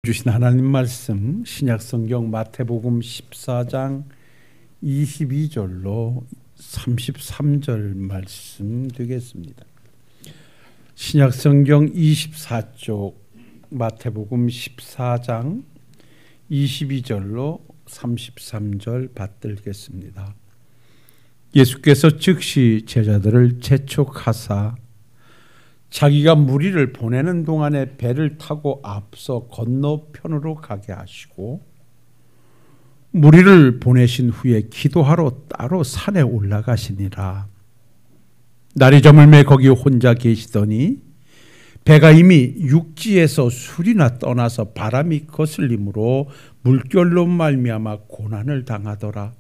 주신 하나님 말씀 신약성경 마태복음 14장 22절로 33절 말씀 되겠습니다. 신약성경 24쪽 마태복음 14장 22절로 33절 받들겠습니다. 예수께서 즉시 제자들을 재촉하사 자기가 무리를 보내는 동안에 배를 타고 앞서 건너편으로 가게 하시고 무리를 보내신 후에 기도하러 따로 산에 올라가시니라. 날이 저물매 거기 혼자 계시더니 배가 이미 육지에서 술이나 떠나서 바람이 거슬림으로 물결로 말미암아 고난을 당하더라.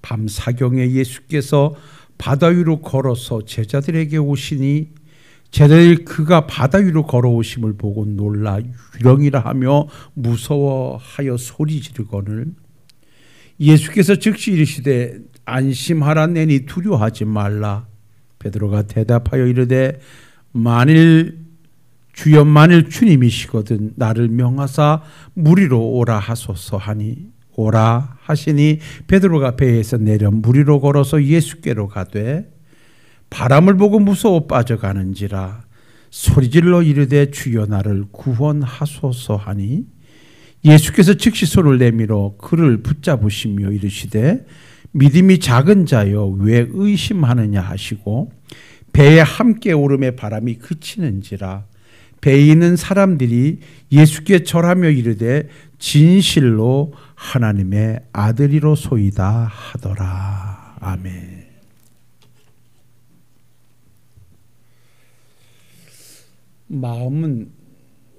밤 사경에 예수께서 바다 위로 걸어서 제자들에게 오시니 제자들이 그가 바다 위로 걸어오심을 보고 놀라 유령이라 하며 무서워하여 소리 지르거늘 예수께서 즉시 이르시되 안심하라 내니 두려워하지 말라. 베드로가 대답하여 이르되 주여 만일 주님이시거든 나를 명하사 무리로 오라 하소서 하니 오라 하시니 베드로가 배에서 내려 무리로 걸어서 예수께로 가되 바람을 보고 무서워 빠져가는지라 소리질러 이르되 주여 나를 구원하소서 하니 예수께서 즉시 손을 내밀어 그를 붙잡으시며 이르시되 믿음이 작은 자여 왜 의심하느냐 하시고 배에 함께 오름에 바람이 그치는지라 배에 있는 사람들이 예수께 절하며 이르되 진실로 하나님의 아들이로소이다 하더라. 아멘.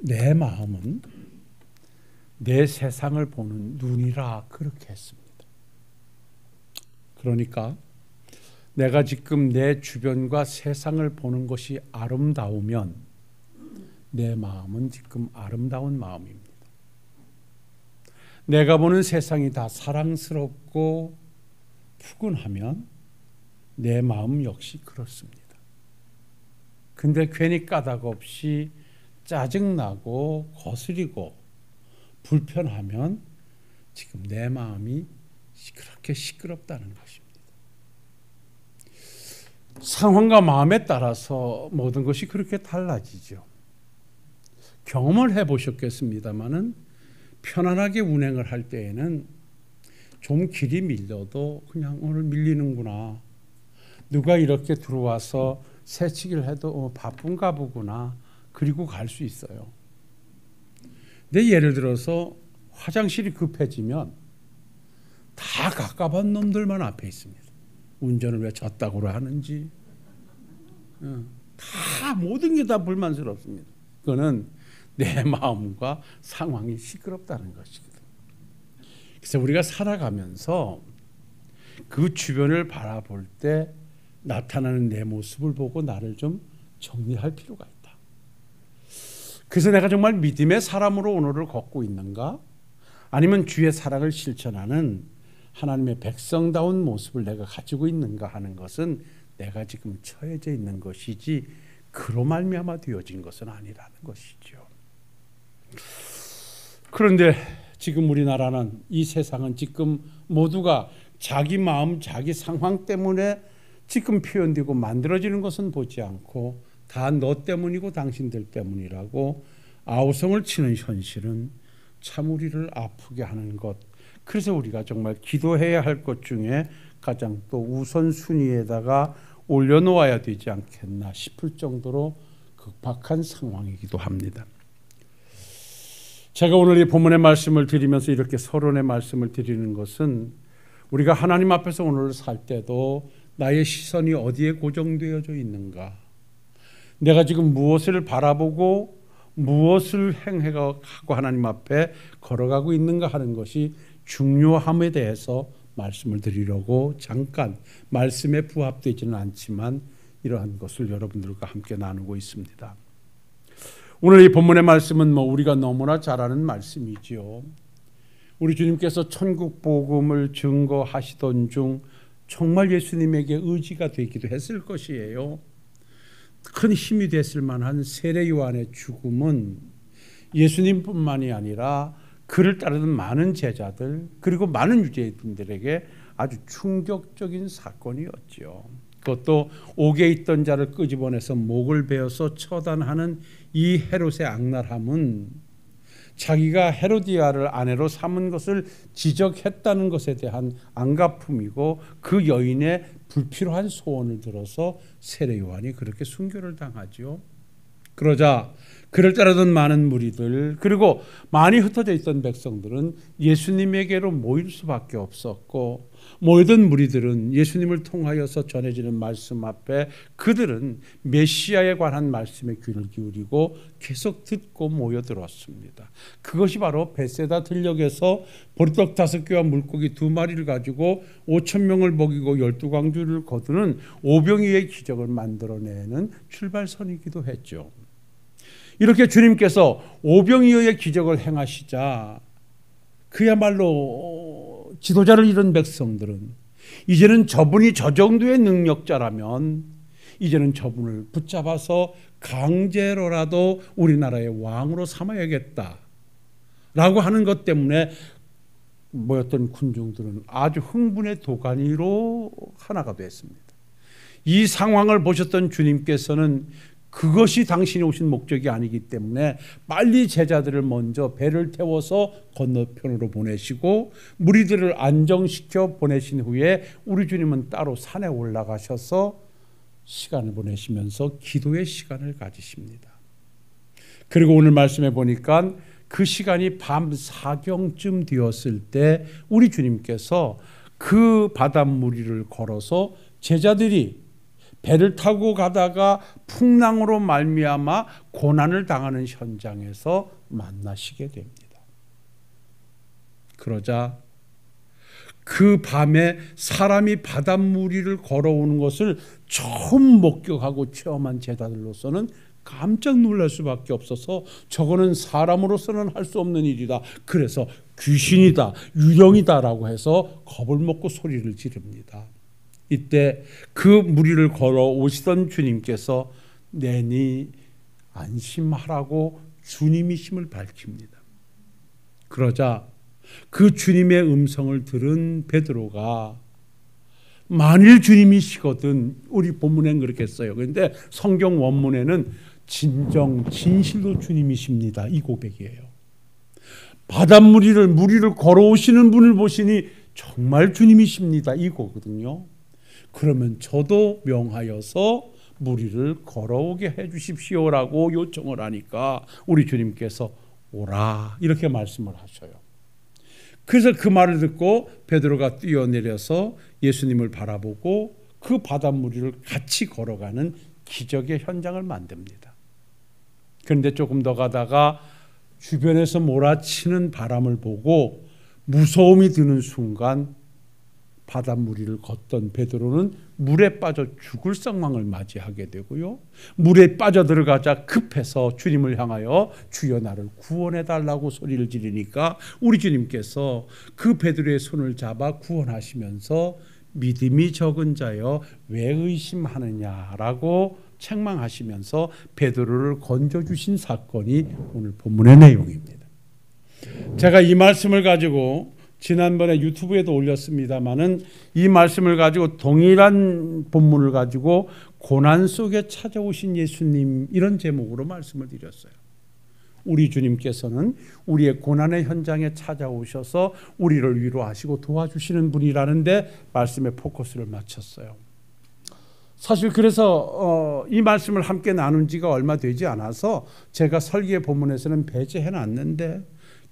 내 마음은 내 세상을 보는 눈이라 그렇게 했습니다. 그러니까 내가 지금 내 주변과 세상을 보는 것이 아름다우면 내 마음은 지금 아름다운 마음입니다. 내가 보는 세상이 다 사랑스럽고 푸근하면 내 마음 역시 그렇습니다. 근데 괜히 까닭 없이 짜증나고 거스리고 불편하면 지금 내 마음이 그렇게 시끄럽다는 것입니다. 상황과 마음에 따라서 모든 것이 그렇게 달라지죠. 경험을 해보셨겠습니다마는 편안하게 운행을 할 때에는 좀 길이 밀려도 그냥 오늘 밀리는구나. 누가 이렇게 들어와서 새치기를 해도 바쁜가 보구나. 그리고 갈 수 있어요. 근데 예를 들어서 화장실이 급해지면 다 갑갑한 놈들만 앞에 있습니다. 운전을 왜 저따구로 하는지. 다 모든 게 다 불만스럽습니다. 그거는 내 마음과 상황이 시끄럽다는 것이거든요. 그래서 우리가 살아가면서 그 주변을 바라볼 때 나타나는 내 모습을 보고 나를 좀 정리할 필요가 있다. 그래서 내가 정말 믿음의 사람으로 오늘을 걷고 있는가? 아니면 주의 사랑을 실천하는 하나님의 백성다운 모습을 내가 가지고 있는가 하는 것은 내가 지금 처해져 있는 것이지 그로 말미암아 되어진 것은 아니라는 것이죠. 그런데 지금 우리나라는 이 세상은 지금 모두가 자기 마음, 자기 상황 때문에 지금 표현되고 만들어지는 것은 보지 않고 다 너 때문이고 당신들 때문이라고 아우성을 치는 현실은 참 우리를 아프게 하는 것. 그래서 우리가 정말 기도해야 할 것 중에 가장 또 우선순위에다가 올려놓아야 되지 않겠나 싶을 정도로 급박한 상황이기도 합니다. 제가 오늘 이 본문의 말씀을 드리면서 이렇게 서론의 말씀을 드리는 것은 우리가 하나님 앞에서 오늘 살 때도 나의 시선이 어디에 고정되어져 있는가? 내가 지금 무엇을 바라보고 무엇을 행해가고 하나님 앞에 걸어가고 있는가 하는 것이 중요함에 대해서 말씀을 드리려고 잠깐 말씀에 부합되지는 않지만 이러한 것을 여러분들과 함께 나누고 있습니다. 오늘 이 본문의 말씀은 우리가 너무나 잘 아는 말씀이지요. 우리 주님께서 천국 복음을 증거하시던 중 정말 예수님에게 의지가 되기도 했을 것이에요. 큰 힘이 됐을 만한 세례 요한의 죽음은 예수님뿐만이 아니라 그를 따르는 많은 제자들 그리고 많은 유대인들에게 아주 충격적인 사건이었죠. 그것도 옥에 있던 자를 끄집어내서 목을 베어서 처단하는 이 헤롯의 악랄함은 자기가 헤로디아를 아내로 삼은 것을 지적했다는 것에 대한 안갚음이고 그 여인의 불필요한 소원을 들어서 세례 요한이 그렇게 순교를 당하죠. 그러자 그를 따르던 많은 무리들 그리고 많이 흩어져 있던 백성들은 예수님에게로 모일 수밖에 없었고 모이던 무리들은 예수님을 통하여서 전해지는 말씀 앞에 그들은 메시아에 관한 말씀에 귀를 기울이고 계속 듣고 모여들었습니다. 그것이 바로 벳세다 들녘에서 보리떡 5개와 물고기 2마리를 가지고 5,000명을 먹이고 12광주를 거두는 오병이의 기적을 만들어내는 출발선이기도 했죠. 이렇게 주님께서 오병이어의 기적을 행하시자 그야말로 지도자를 잃은 백성들은 이제는 저분이 저 정도의 능력자라면 이제는 저분을 붙잡아서 강제로라도 우리나라의 왕으로 삼아야겠다 라고 하는 것 때문에 모였던 군중들은 아주 흥분의 도가니로 하나가 됐습니다. 이 상황을 보셨던 주님께서는 그것이 당신이 오신 목적이 아니기 때문에 빨리 제자들을 먼저 배를 태워서 건너편으로 보내시고 무리들을 안정시켜 보내신 후에 우리 주님은 따로 산에 올라가셔서 시간을 보내시면서 기도의 시간을 가지십니다. 그리고 오늘 말씀에 보니까 그 시간이 밤 4경쯤 되었을 때 우리 주님께서 그 바닷무리를 걸어서 제자들이 배를 타고 가다가 풍랑으로 말미암아 고난을 당하는 현장에서 만나시게 됩니다. 그러자 그 밤에 사람이 바닷무리를 걸어오는 것을 처음 목격하고 체험한 제자들로서는 깜짝 놀랄 수밖에 없어서 저거는 사람으로서는 할 수 없는 일이다. 그래서 귀신이다, 유령이다라고 해서 겁을 먹고 소리를 지릅니다. 이때 그 무리를 걸어오시던 주님께서 내니 안심하라고 주님이심을 밝힙니다. 그러자 그 주님의 음성을 들은 베드로가 만일 주님이시거든 우리 본문엔 그렇게 써요. 그런데 성경 원문에는 진정 진실로 주님이십니다. 이 고백이에요. 무리를 걸어오시는 분을 보시니 정말 주님이십니다. 이거거든요. 그러면 저도 명하여서 무리를 걸어오게 해 주십시오라고 요청을 하니까 우리 주님께서 오라 이렇게 말씀을 하셔요. 그래서 그 말을 듣고 베드로가 뛰어내려서 예수님을 바라보고 그 바닷무리를 같이 걸어가는 기적의 현장을 만듭니다. 그런데 조금 더 가다가 주변에서 몰아치는 바람을 보고 무서움이 드는 순간 바닷무리를 걷던 베드로는 물에 빠져 죽을 상황을 맞이하게 되고요. 물에 빠져 들어가자 급해서 주님을 향하여 주여 나를 구원해 달라고 소리를 지르니까 우리 주님께서 그 베드로의 손을 잡아 구원하시면서 믿음이 적은 자여 왜 의심하느냐라고 책망하시면서 베드로를 건져주신 사건이 오늘 본문의 내용입니다. 제가 이 말씀을 가지고 지난번에 유튜브에도 올렸습니다마는 이 말씀을 가지고 동일한 본문을 가지고 고난 속에 찾아오신 예수님 이런 제목으로 말씀을 드렸어요. 우리 주님께서는 우리의 고난의 현장에 찾아오셔서 우리를 위로하시고 도와주시는 분이라는데 말씀에 포커스를 맞췄어요. 사실 그래서 이 말씀을 함께 나눈 지가 얼마 되지 않아서 제가 설계 본문에서는 배제해 놨는데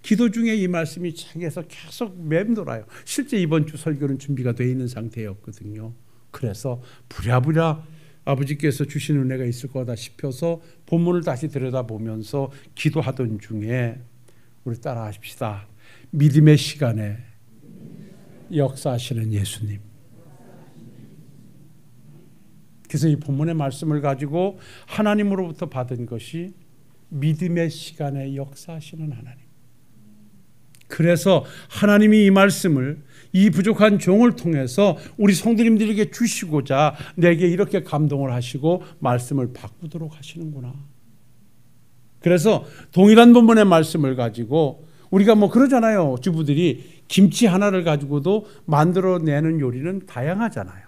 기도 중에 이 말씀이 책에서 계속 맴돌아요. 실제 이번 주 설교는 준비가 되어 있는 상태였거든요. 그래서 부랴부랴 아버지께서 주신 은혜가 있을 거다 싶어서 본문을 다시 들여다보면서 기도하던 중에 우리 따라 하십시다. 믿음의 시간에 역사하시는 예수님. 그래서 이 본문의 말씀을 가지고 하나님으로부터 받은 것이 믿음의 시간에 역사하시는 하나님. 그래서 하나님이 이 말씀을 이 부족한 종을 통해서 우리 성도님들에게 주시고자 내게 이렇게 감동을 하시고 말씀을 바꾸도록 하시는구나. 그래서 동일한 본문의 말씀을 가지고 우리가 뭐 그러잖아요. 주부들이 김치 하나를 가지고도 만들어내는 요리는 다양하잖아요.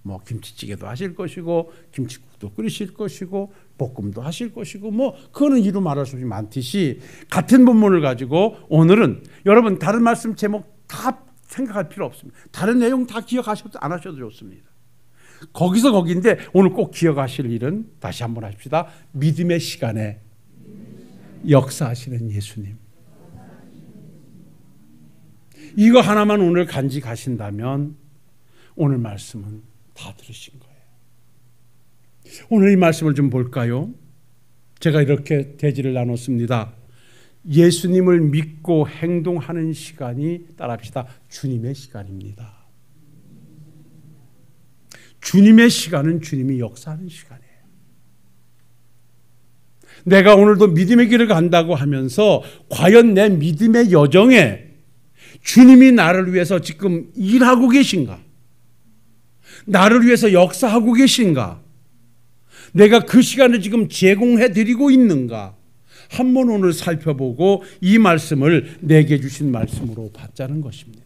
뭐 김치찌개도 하실 것이고 김치국도 끓이실 것이고 볶음도 하실 것이고 뭐 그거는 이루 말할 수 없이 많듯이 같은 본문을 가지고 오늘은 여러분 다른 말씀 제목 다 생각할 필요 없습니다. 다른 내용 다 기억하셔도 안 하셔도 좋습니다. 거기서 거기인데 오늘 꼭 기억하실 일은 다시 한번 하십시다. 믿음의 시간에 역사하시는 예수님. 이거 하나만 오늘 간직하신다면 오늘 말씀은 다 들으신 거예요. 오늘 이 말씀을 좀 볼까요? 제가 이렇게 대지를 나눴습니다. 예수님을 믿고 행동하는 시간이 따라합시다. 주님의 시간입니다. 주님의 시간은 주님이 역사하는 시간이에요. 내가 오늘도 믿음의 길을 간다고 하면서 과연 내 믿음의 여정에 주님이 나를 위해서 지금 일하고 계신가? 나를 위해서 역사하고 계신가? 내가 그 시간을 지금 제공해 드리고 있는가? 한번 오늘 살펴보고 이 말씀을 내게 주신 말씀으로 받자는 것입니다.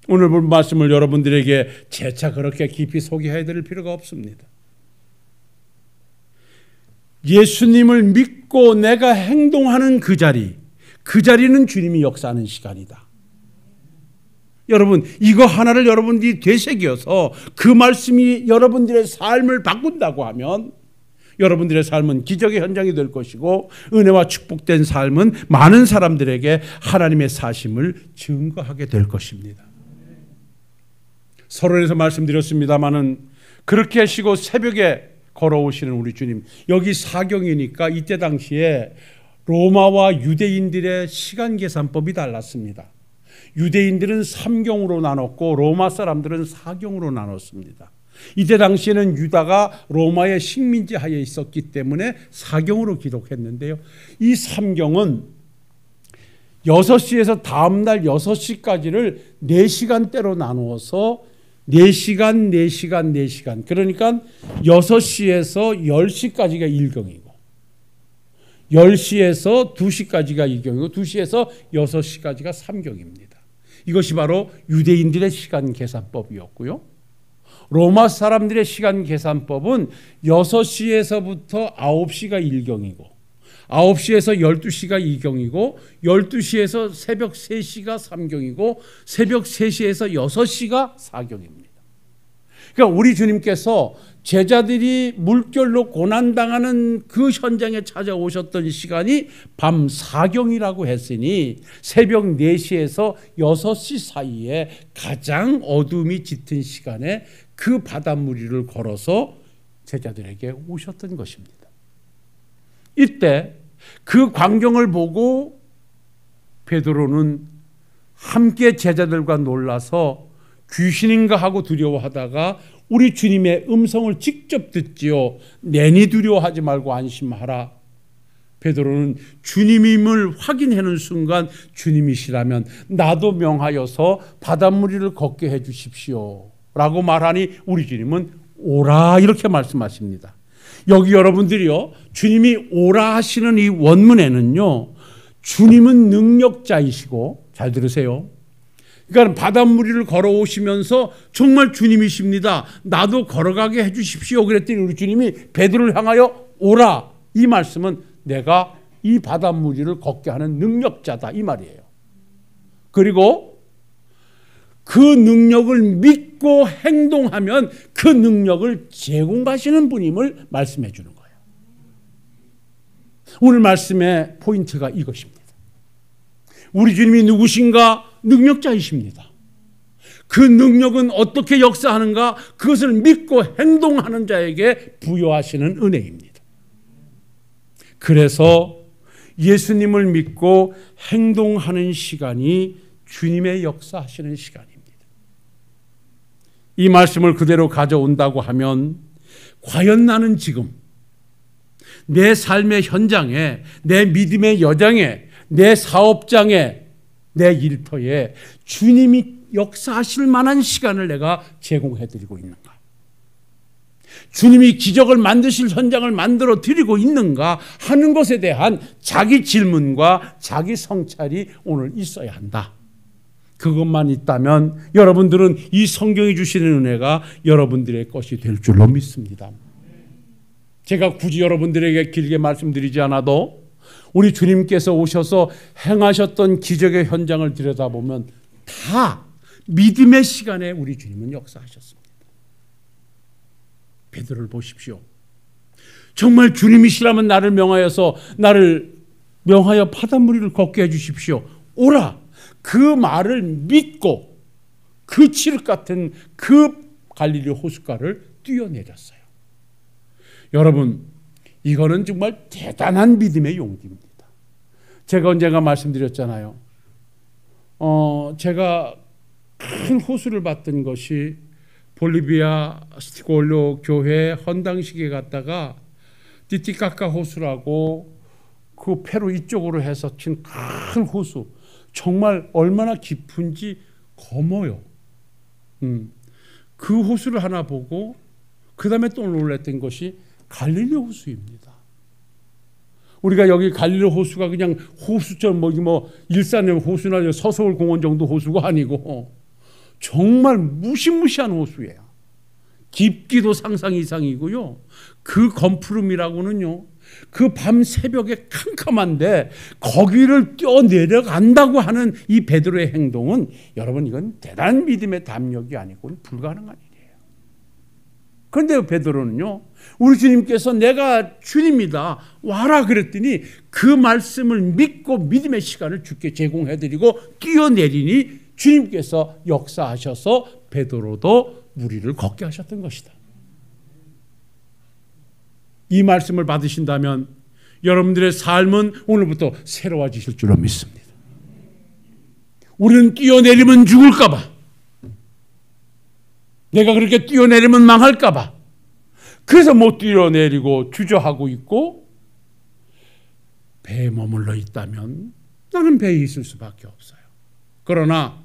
오늘 본 말씀을 여러분들에게 재차 그렇게 깊이 소개해 드릴 필요가 없습니다. 예수님을 믿고 내가 행동하는 그 자리는 주님이 역사하는 시간이다. 여러분 이거 하나를 여러분들이 되새겨서 그 말씀이 여러분들의 삶을 바꾼다고 하면 여러분들의 삶은 기적의 현장이 될 것이고 은혜와 축복된 삶은 많은 사람들에게 하나님의 사심을 증거하게 될 것입니다. 서론에서 말씀드렸습니다마는 그렇게 하시고 새벽에 걸어오시는 우리 주님, 여기 사경이니까 이때 당시에 로마와 유대인들의 시간 계산법이 달랐습니다. 유대인들은 3경으로 나눴고 로마 사람들은 4경으로 나눴습니다. 이때 당시에는 유다가 로마의 식민지 하에 있었기 때문에 4경으로 기록했는데요. 이 3경은 6시에서 다음날 6시까지를 4시간대로 나누어서 4시간, 4시간, 4시간. 그러니까 6시에서 10시까지가 1경이고 10시에서 2시까지가 2경이고 2시에서 6시까지가 3경입니다. 이것이 바로 유대인들의 시간 계산법이었고요. 로마 사람들의 시간 계산법은 6시에서부터 9시가 1경이고 9시에서 12시가 2경이고 12시에서 새벽 3시가 3경이고 새벽 3시에서 6시가 4경입니다. 그러니까 우리 주님께서 제자들이 물결로 고난당하는 그 현장에 찾아오셨던 시간이 밤 4경이라고 했으니 새벽 4시에서 6시 사이에 가장 어둠이 짙은 시간에 그 바닷무리를 걸어서 제자들에게 오셨던 것입니다. 이때 그 광경을 보고 베드로는 함께 제자들과 놀라서 귀신인가 하고 두려워하다가 우리 주님의 음성을 직접 듣지요. 내니 두려워하지 말고 안심하라. 베드로는 주님임을 확인하는 순간 주님이시라면 나도 명하여서 바닷무리를 걷게 해 주십시오 라고 말하니 우리 주님은 오라 이렇게 말씀하십니다. 여기 여러분들이요, 주님이 오라 하시는 이 원문에는요, 주님은 능력자이시고, 잘 들으세요. 그러니까 바닷무리를 걸어오시면서 정말 주님이십니다. 나도 걸어가게 해주십시오. 그랬더니 우리 주님이 베드로를 향하여 오라. 이 말씀은 내가 이 바닷무리를 걷게 하는 능력자다 이 말이에요. 그리고 그 능력을 믿고 행동하면 그 능력을 제공하시는 분임을 말씀해 주는 거예요. 오늘 말씀의 포인트가 이것입니다. 우리 주님이 누구신가? 능력자이십니다. 그 능력은 어떻게 역사하는가? 그것을 믿고 행동하는 자에게 부여하시는 은혜입니다. 그래서 예수님을 믿고 행동하는 시간이 주님의 역사하시는 시간입니다. 이 말씀을 그대로 가져온다고 하면 과연 나는 지금 내 삶의 현장에, 내 믿음의 여정에, 내 사업장에, 내 일터에 주님이 역사하실 만한 시간을 내가 제공해드리고 있는가? 주님이 기적을 만드실 현장을 만들어 드리고 있는가 하는 것에 대한 자기 질문과 자기 성찰이 오늘 있어야 한다. 그것만 있다면 여러분들은 이 성경이 주시는 은혜가 여러분들의 것이 될 줄로 믿습니다. 제가 굳이 여러분들에게 길게 말씀드리지 않아도 우리 주님께서 오셔서 행하셨던 기적의 현장을 들여다보면 다 믿음의 시간에 우리 주님은 역사하셨습니다. 베드로를 보십시오. 정말 주님이시라면 나를 명하여 바닷무리를 걷게 해주십시오. 오라. 그 말을 믿고 그 칠흑 같은 그 갈릴리 호숫가를 뛰어내렸어요. 여러분, 이거는 정말 대단한 믿음의 용기입니다. 제가 언젠가 말씀드렸잖아요. 제가 큰 호수를 봤던 것이 볼리비아 스티골로 교회 헌당식에 갔다가 티티카카 호수라고 그 페루 이쪽으로 해서 친 큰 호수, 정말 얼마나 깊은지 검어요. 그 호수를 하나 보고 그 다음에 또 놀랐던 것이 갈릴리 호수입니다. 우리가 여기 갈릴리 호수가 그냥 호수처럼 일산의 호수나 서서울 공원 정도 호수가 아니고 정말 무시무시한 호수예요. 깊기도 상상 이상이고요. 그 검푸름이라고는요, 그 밤 새벽에 캄캄한데 거기를 뛰어내려간다고 하는 이 베드로의 행동은 여러분, 이건 대단한 믿음의 담력이 아니고 불가능한 일이에요. 그런데 베드로는요, 우리 주님께서 내가 주님이다 와라 그랬더니 그 말씀을 믿고 믿음의 시간을 주께 제공해드리고 뛰어내리니 주님께서 역사하셔서 베드로도 무리를 걷게 하셨던 것이다. 이 말씀을 받으신다면 여러분들의 삶은 오늘부터 새로워지실 줄로 믿습니다. 우리는 뛰어내리면 죽을까 봐, 내가 그렇게 뛰어내리면 망할까 봐, 그래서 못 뛰어내리고 주저하고 있고, 배에 머물러 있다면 나는 배에 있을 수밖에 없어요. 그러나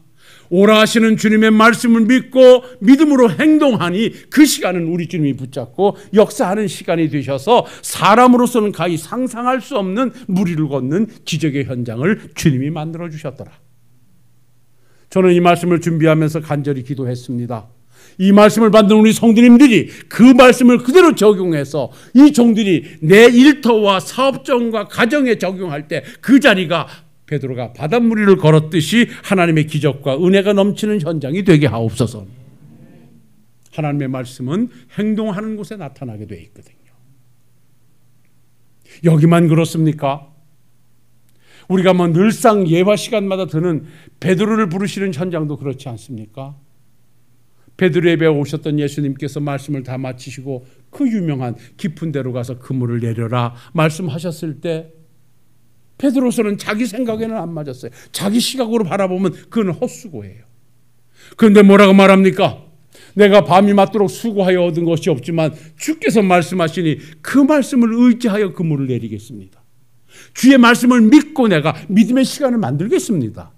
오라 하시는 주님의 말씀을 믿고 믿음으로 행동하니 그 시간은 우리 주님이 붙잡고 역사하는 시간이 되셔서 사람으로서는 가히 상상할 수 없는 무리를 걷는 기적의 현장을 주님이 만들어 주셨더라. 저는 이 말씀을 준비하면서 간절히 기도했습니다. 이 말씀을 받는 우리 성도님들이 그 말씀을 그대로 적용해서 이 종들이 내 일터와 사업정과 가정에 적용할 때 그 자리가 베드로가 바닷무리를 걸었듯이 하나님의 기적과 은혜가 넘치는 현장이 되게 하옵소서. 하나님의 말씀은 행동하는 곳에 나타나게 되어 있거든요. 여기만 그렇습니까? 우리가 늘상 예화 시간마다 드는 베드로를 부르시는 현장도 그렇지 않습니까? 베드로 예배에 오셨던 예수님께서 말씀을 다 마치시고 그 유명한 깊은 데로 가서 그물을 내려라 말씀하셨을 때 베드로서는 자기 생각에는 안 맞았어요. 자기 시각으로 바라보면 그건 헛수고예요. 그런데 뭐라고 말합니까? 내가 밤이 맞도록 수고하여 얻은 것이 없지만 주께서 말씀하시니 그 말씀을 의지하여 그물을 내리겠습니다. 주의 말씀을 믿고 내가 믿음의 시간을 만들겠습니다.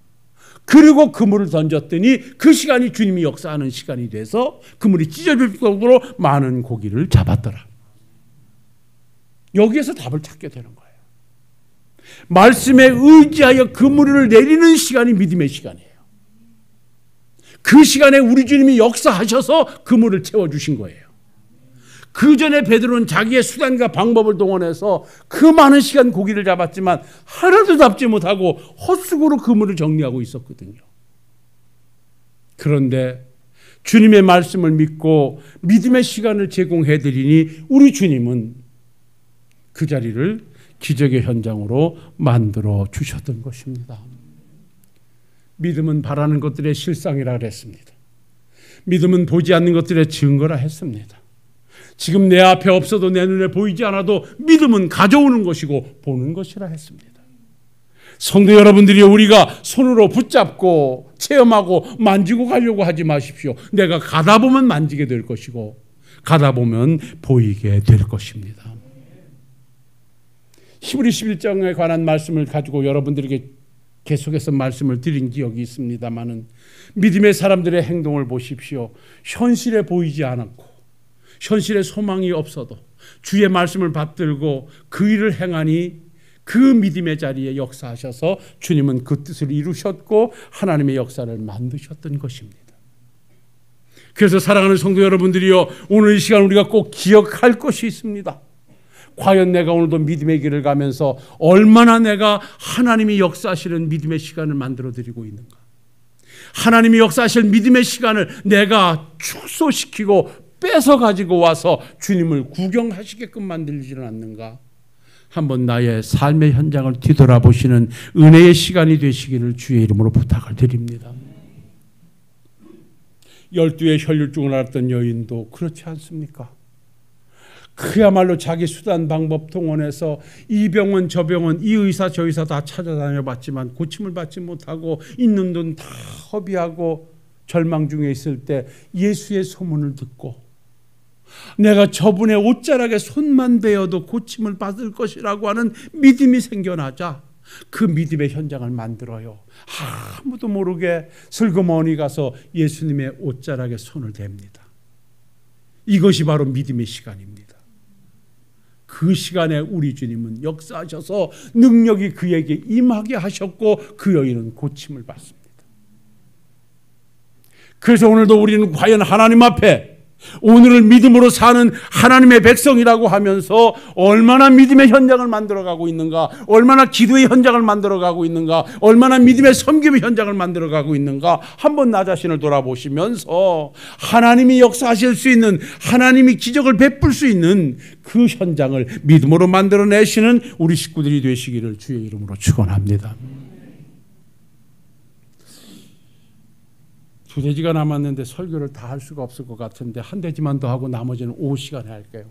그리고 그물을 던졌더니 그 시간이 주님이 역사하는 시간이 돼서 그물이 찢어질 정도로 많은 고기를 잡았더라. 여기에서 답을 찾게 되는 거예요. 말씀에 의지하여 그물을 내리는 시간이 믿음의 시간이에요. 그 시간에 우리 주님이 역사하셔서 그물을 채워주신 거예요. 그 전에 베드로는 자기의 수단과 방법을 동원해서 그 많은 시간 고기를 잡았지만 하나도 잡지 못하고 헛수고로 그물을 정리하고 있었거든요. 그런데 주님의 말씀을 믿고 믿음의 시간을 제공해드리니 우리 주님은 그 자리를 기적의 현장으로 만들어 주셨던 것입니다. 믿음은 바라는 것들의 실상이라 그랬습니다. 믿음은 보지 않는 것들의 증거라 했습니다. 지금 내 앞에 없어도 내 눈에 보이지 않아도 믿음은 가져오는 것이고 보는 것이라 했습니다. 성도 여러분들이 우리가 손으로 붙잡고 체험하고 만지고 가려고 하지 마십시오. 내가 가다 보면 만지게 될 것이고 가다 보면 보이게 될 것입니다. 히브리 11장에 관한 말씀을 가지고 여러분들에게 계속해서 말씀을 드린 기억이 있습니다마는 믿음의 사람들의 행동을 보십시오. 현실에 보이지 않았고 현실에 소망이 없어도 주의 말씀을 받들고 그 일을 행하니 그 믿음의 자리에 역사하셔서 주님은 그 뜻을 이루셨고 하나님의 역사를 만드셨던 것입니다. 그래서 사랑하는 성도 여러분들이요, 오늘 이 시간 우리가 꼭 기억할 것이 있습니다. 과연 내가 오늘도 믿음의 길을 가면서 얼마나 내가 하나님이 역사하시는 믿음의 시간을 만들어 드리고 있는가. 하나님이 역사하실 믿음의 시간을 내가 축소시키고 뺏어 가지고 와서 주님을 구경하시게끔 만들지는 않는가. 한번 나의 삶의 현장을 뒤돌아보시는 은혜의 시간이 되시기를 주의 이름으로 부탁을 드립니다. 12의 혈류증을 앓았던 여인도 그렇지 않습니까? 그야말로 자기 수단 방법 동원해서 이 병원 저 병원 이 의사 저 의사 다 찾아다녀봤지만 고침을 받지 못하고 있는 돈 다 허비하고 절망 중에 있을 때 예수의 소문을 듣고 내가 저분의 옷자락에 손만 대어도 고침을 받을 것이라고 하는 믿음이 생겨나자 그 믿음의 현장을 만들어요. 아무도 모르게 슬그머니 가서 예수님의 옷자락에 손을 댑니다. 이것이 바로 믿음의 시간입니다. 그 시간에 우리 주님은 역사하셔서 능력이 그에게 임하게 하셨고 그 여인은 고침을 받습니다. 그래서 오늘도 우리는 과연 하나님 앞에 오늘을 믿음으로 사는 하나님의 백성이라고 하면서 얼마나 믿음의 현장을 만들어가고 있는가, 얼마나 기도의 현장을 만들어가고 있는가, 얼마나 믿음의 섬김의 현장을 만들어가고 있는가 한번 나 자신을 돌아보시면서 하나님이 역사하실 수 있는, 하나님이 기적을 베풀 수 있는 그 현장을 믿음으로 만들어내시는 우리 식구들이 되시기를 주의 이름으로 축원합니다. 2대지가 남았는데 설교를 다 할 수가 없을 것 같은데 한 대지만 더 하고 나머지는 오후 시간에 할게요.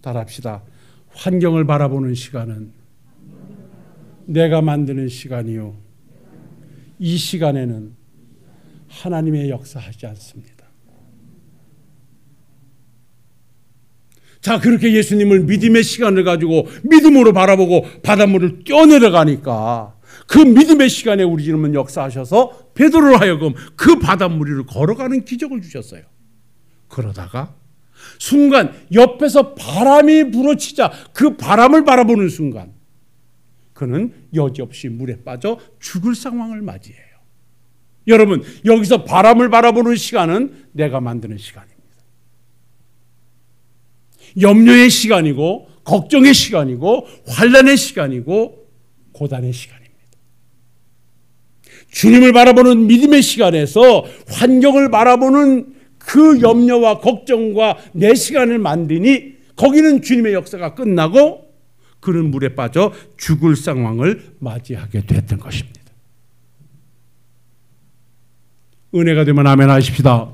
따라합시다. 환경을 바라보는 시간은 내가 만드는 시간이요, 이 시간에는 하나님의 역사하지 않습니다. 자, 그렇게 예수님을 믿음의 시간을 가지고 믿음으로 바라보고 바닷물을 뛰어내려가니까 그 믿음의 시간에 우리 주님은 역사하셔서 베드로로 하여금 그 바닷물 위를 걸어가는 기적을 주셨어요. 그러다가 순간 옆에서 바람이 불어치자 그 바람을 바라보는 순간 그는 여지없이 물에 빠져 죽을 상황을 맞이해요. 여러분, 여기서 바람을 바라보는 시간은 내가 만드는 시간입니다. 염려의 시간이고 걱정의 시간이고 환난의 시간이고 고단의 시간입니다. 주님을 바라보는 믿음의 시간에서 환경을 바라보는 그 염려와 걱정과 내 시간을 만드니 거기는 주님의 역사가 끝나고 그는 물에 빠져 죽을 상황을 맞이하게 됐던 것입니다. 은혜가 되면 아멘 하십시다.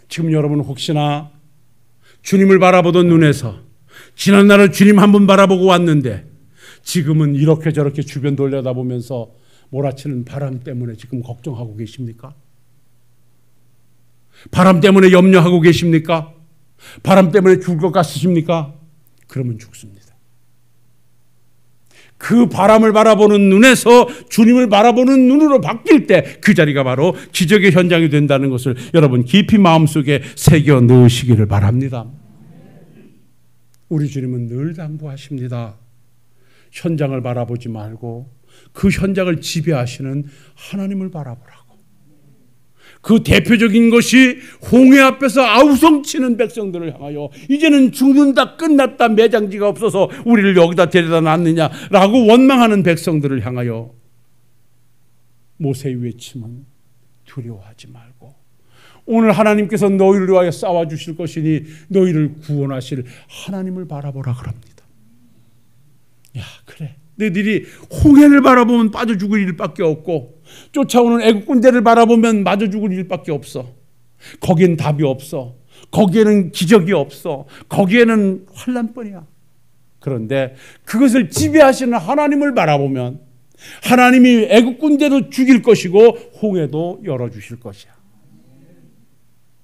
지금 여러분 혹시나 주님을 바라보던 눈에서 지난날을 주님 한 번 바라보고 왔는데 지금은 이렇게 저렇게 주변 돌려다보면서 몰아치는 바람 때문에 지금 걱정하고 계십니까? 바람 때문에 염려하고 계십니까? 바람 때문에 죽을 것 같으십니까? 그러면 죽습니다. 그 바람을 바라보는 눈에서 주님을 바라보는 눈으로 바뀔 때 그 자리가 바로 기적의 현장이 된다는 것을 여러분 깊이 마음속에 새겨 넣으시기를 바랍니다. 우리 주님은 늘 당부하십니다. 현장을 바라보지 말고 그 현장을 지배하시는 하나님을 바라보라고. 그 대표적인 것이 홍해 앞에서 아우성치는 백성들을 향하여 이제는 죽는다, 끝났다, 매장지가 없어서 우리를 여기다 데려다 놨느냐라고 원망하는 백성들을 향하여 모세의 외침은 두려워하지 말고 오늘 하나님께서 너희를 위하여 싸워주실 것이니 너희를 구원하실 하나님을 바라보라 그럽니다. 야, 그래. 너희들이 홍해를 바라보면 빠져 죽을 일밖에 없고 쫓아오는 애국 군대를 바라보면 맞아 죽을 일밖에 없어. 거기엔 답이 없어. 거기에는 기적이 없어. 거기에는 환난뿐이야. 그런데 그것을 지배하시는 하나님을 바라보면 하나님이 애국 군대도 죽일 것이고 홍해도 열어주실 것이야.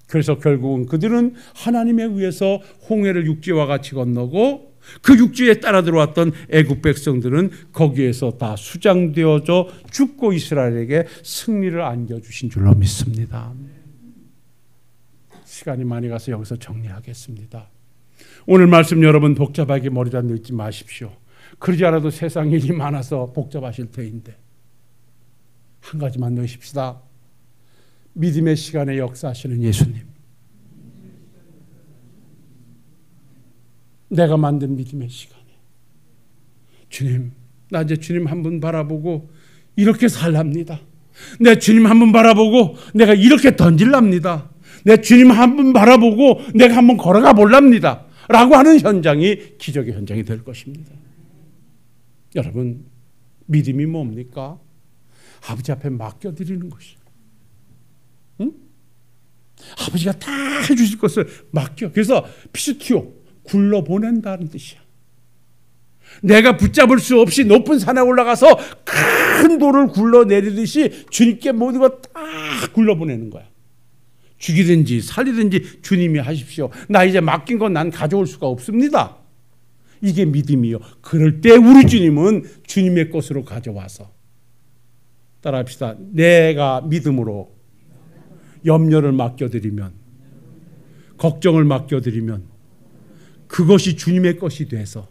그래서 결국은 그들은 하나님에 의해서 홍해를 육지와 같이 건너고 그 육지에 따라 들어왔던 애국 백성들은 거기에서 다 수장되어져 죽고 이스라엘에게 승리를 안겨주신 줄로 믿습니다. 시간이 많이 가서 여기서 정리하겠습니다. 오늘 말씀 여러분 복잡하게 머리다 넣지 마십시오. 그러지 않아도 세상 일이 많아서 복잡하실 터인데 한 가지만 넣으십시다. 믿음의 시간에 역사하시는 예수님. 내가 만든 믿음의 시간에 주님, 나 이제 주님 한 분 바라보고 이렇게 살랍니다. 내 주님 한 분 바라보고 내가 이렇게 던질랍니다. 내 주님 한 분 바라보고 내가 한번 걸어가 볼랍니다. 라고 하는 현장이 기적의 현장이 될 것입니다. 여러분, 믿음이 뭡니까? 아버지 앞에 맡겨드리는 것이에요. 응? 아버지가 다 해주실 것을 맡겨. 그래서 피스티오, 굴러보낸다는 뜻이야. 내가 붙잡을 수 없이 높은 산에 올라가서 큰 돌을 굴러내리듯이 주님께 모든 것 다 굴러보내는 거야. 죽이든지 살리든지 주님이 하십시오. 나 이제 맡긴 건 난 가져올 수가 없습니다. 이게 믿음이요. 그럴 때 우리 주님은 주님의 것으로 가져와서, 따라합시다. 내가 믿음으로 염려를 맡겨드리면, 걱정을 맡겨드리면 그것이 주님의 것이 돼서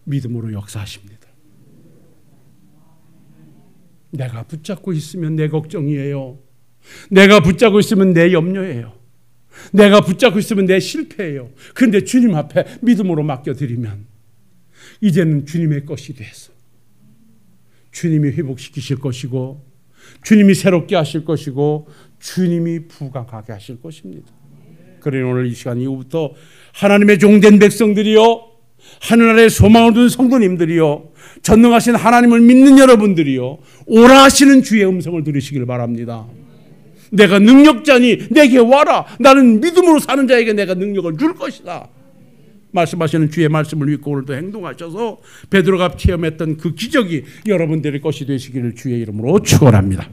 믿음으로 역사하십니다. 내가 붙잡고 있으면 내 걱정이에요. 내가 붙잡고 있으면 내 염려예요. 내가 붙잡고 있으면 내 실패예요. 그런데 주님 앞에 믿음으로 맡겨드리면 이제는 주님의 것이 돼서 주님이 회복시키실 것이고 주님이 새롭게 하실 것이고 주님이 부강하게 하실 것입니다. 그러니 오늘 이 시간 이후부터 하나님의 종된 백성들이요, 하늘나라의 소망을 둔 성도님들이요, 전능하신 하나님을 믿는 여러분들이요, 오라 하시는 주의 음성을 들으시길 바랍니다. 내가 능력자니 내게 와라. 나는 믿음으로 사는 자에게 내가 능력을 줄 것이다. 말씀하시는 주의 말씀을 믿고 오늘도 행동하셔서 베드로가 체험했던 그 기적이 여러분들의 것이 되시기를 주의 이름으로 축원합니다.